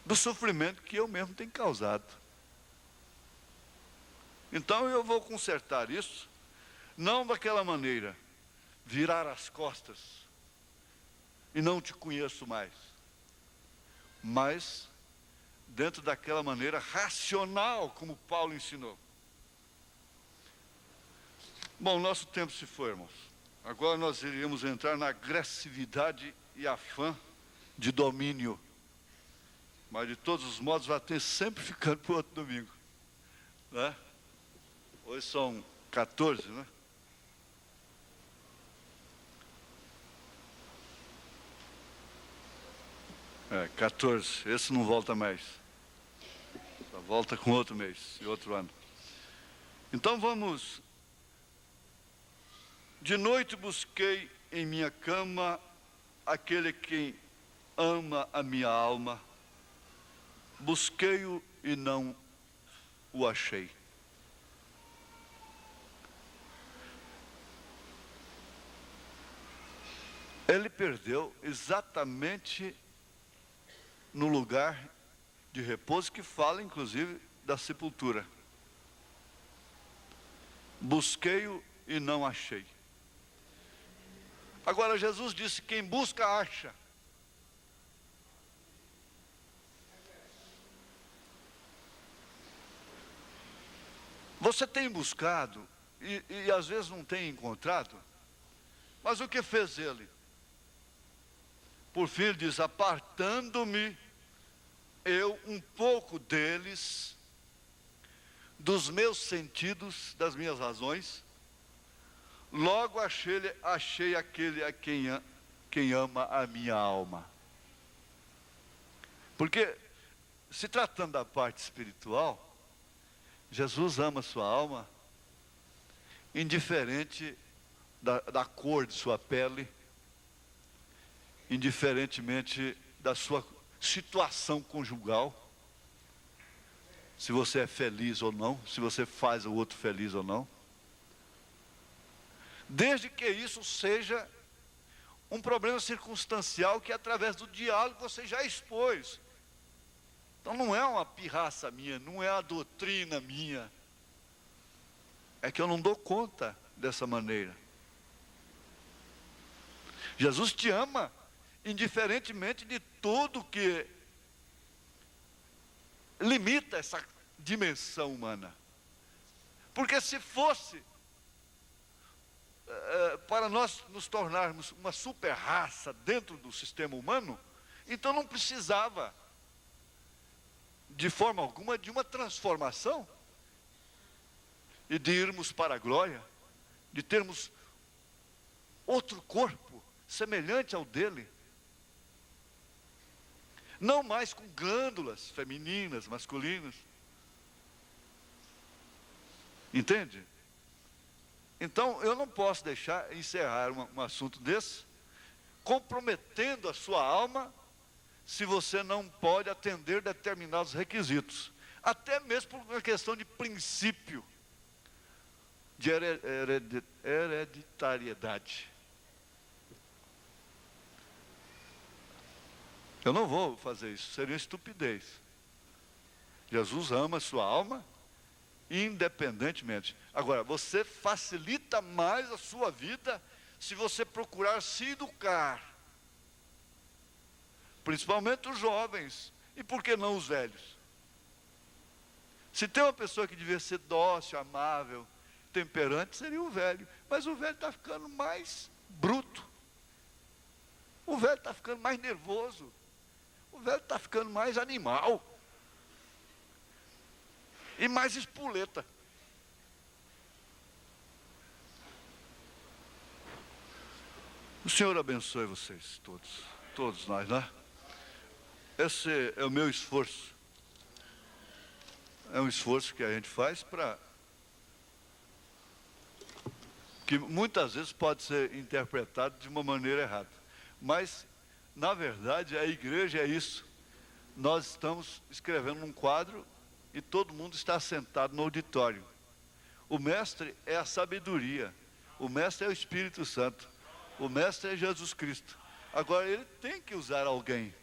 do sofrimento que eu mesmo tenho causado. Então eu vou consertar isso, não daquela maneira, virar as costas e não te conheço mais, mas dentro daquela maneira racional, como Paulo ensinou. Bom, nosso tempo se foi, irmãos. Agora nós iríamos entrar na agressividade e afã de domínio. Mas de todos os modos vai ter sempre ficando para o outro domingo, né? Hoje são 14, né? É, 14, esse não volta mais. Só volta com outro mês e outro ano. Então vamos. De noite busquei em minha cama aquele que ama a minha alma. Busquei-o e não o achei. Ele perdeu exatamente no lugar de repouso que fala, inclusive, da sepultura. Busquei-o e não achei. Agora, Jesus disse: quem busca, acha. Você tem buscado e às vezes não tem encontrado, mas o que fez ele? Por fim ele diz: apartando-me eu um pouco deles, dos meus sentidos, das minhas razões, logo achei aquele a quem ama a minha alma. Porque, se tratando da parte espiritual, Jesus ama a sua alma, indiferente da cor de sua pele, indiferentemente da sua situação conjugal, se você é feliz ou não, se você faz o outro feliz ou não, desde que isso seja um problema circunstancial que através do diálogo você já expôs. Então não é uma pirraça minha, não é a doutrina minha, é que eu não dou conta dessa maneira. Jesus te ama, indiferentemente de tudo que limita essa dimensão humana. Porque se fosse para nós nos tornarmos uma super raça dentro do sistema humano, então não precisava, de forma alguma, de uma transformação e de irmos para a glória, de termos outro corpo semelhante ao dele, não mais com glândulas femininas, masculinas. Entende? Então eu não posso deixar encerrar um assunto desse comprometendo a sua alma, se você não pode atender determinados requisitos, até mesmo por uma questão de princípio de hereditariedade. Eu não vou fazer isso, seria estupidez. Jesus ama a sua alma independentemente. Agora, você facilita mais a sua vida se você procurar se educar, principalmente os jovens, e por que não os velhos? Se tem uma pessoa que devia ser dócil, amável, temperante, seria o velho, mas o velho está ficando mais bruto, o velho está ficando mais nervoso, o velho está ficando mais animal e mais espoleta. O Senhor abençoe vocês todos nós, né? Esse é o meu esforço. É um esforço que a gente faz para que muitas vezes pode ser interpretado de uma maneira errada. Mas, na verdade, a igreja é isso. Nós estamos escrevendo um quadro e todo mundo está sentado no auditório. O mestre é a sabedoria. O mestre é o Espírito Santo. O mestre é Jesus Cristo. Agora, ele tem que usar alguém.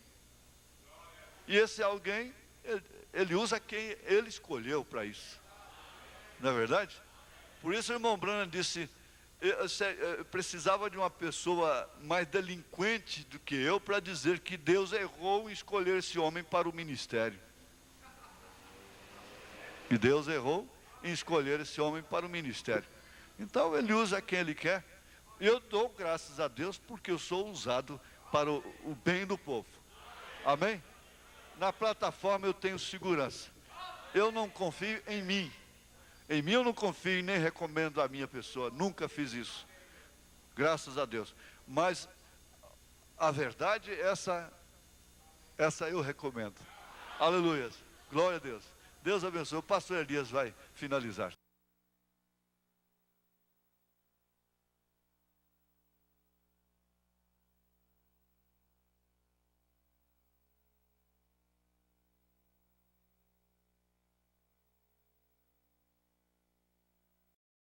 E esse alguém, ele usa quem ele escolheu para isso. Não é verdade? Por isso o irmão Branham disse, eu precisava de uma pessoa mais delinquente do que eu para dizer que Deus errou em escolher esse homem para o ministério. E Deus errou em escolher esse homem para o ministério. Então ele usa quem ele quer. E eu dou graças a Deus porque eu sou usado para o bem do povo. Amém? Na plataforma eu tenho segurança. Eu não confio em mim. Em mim eu não confio e nem recomendo a minha pessoa. Nunca fiz isso. Graças a Deus. Mas a verdade, essa eu recomendo. Aleluia. Glória a Deus. Deus abençoe. O pastor Elias vai finalizar.